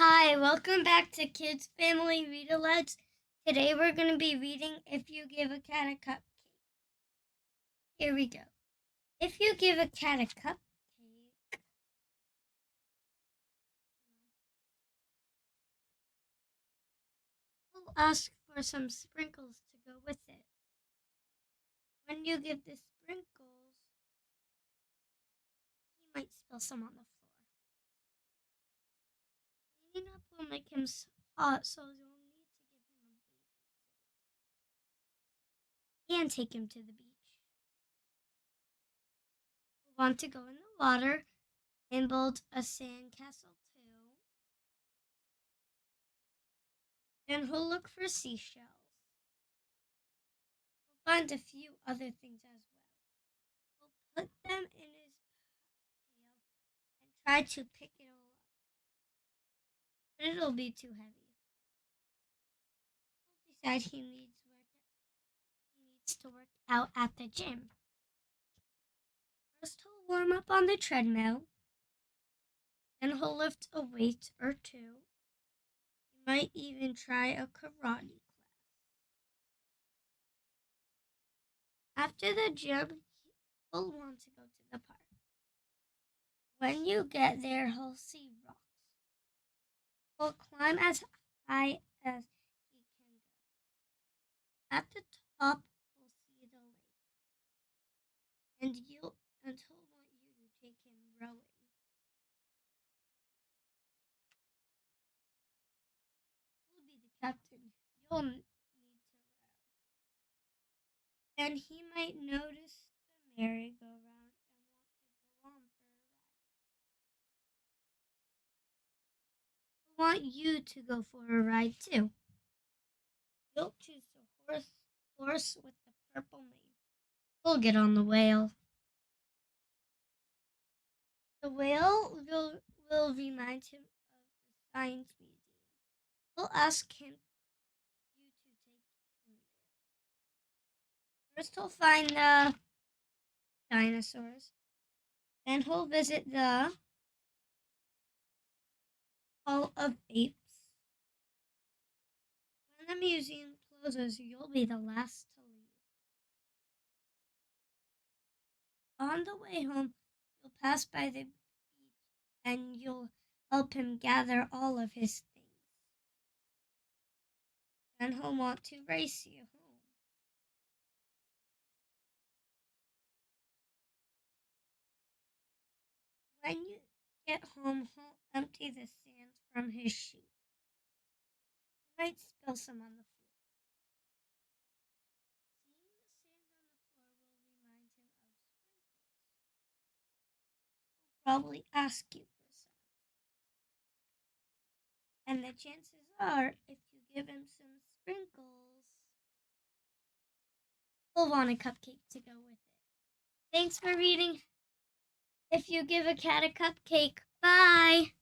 Hi, welcome back to Kids Family Read Alouds. Today we're going to be reading If You Give a Cat a Cupcake. Here we go. If you give a cat a cupcake, we'll ask for some sprinkles to go with it. When you give the sprinkles, he might spill some on the floor. Cleaning up will make him hot, so you'll need to give him a bathing suit and take him to the beach. We'll want to go in the water and build a sandcastle too. And he'll look for seashells. We'll find a few other things as well. We'll put them in his pail and try to pick it all up. But it'll be too heavy. He'll decide he needs to work out at the gym. First he'll warm up on the treadmill. Then he'll lift a weight or two. He might even try a karate class. After the gym, he'll want to go to the park. When you get there, he'll see rocks. He'll climb as high as he can go. At the top, he'll see the lake, and he'll want you to take him rowing. He'll be the captain. You'll need to row. Then he might notice the merry-go-round and want to go on for a ride. He'll want you to go for a ride too. You'll choose the horse with the purple mane. He'll get on the whale. The whale will remind him of the science museum. We'll ask you to take him there. First, he'll find the dinosaurs. Then he'll visit the Hall of Apes. When the museum closes, you'll be the last to leave. On the way home, you'll pass by the beach and you'll help him gather all of his things. Then he'll want to race you home. When you get home, he'll empty the sand from his shoes. He might spill some on the floor. Seeing the sand on the floor will remind him of sprinkles. He'll probably ask you for some. And the chances are, if you give him some sprinkles, he'll want a cupcake to go with it. Thanks for reading. If you give a cat a cupcake, bye!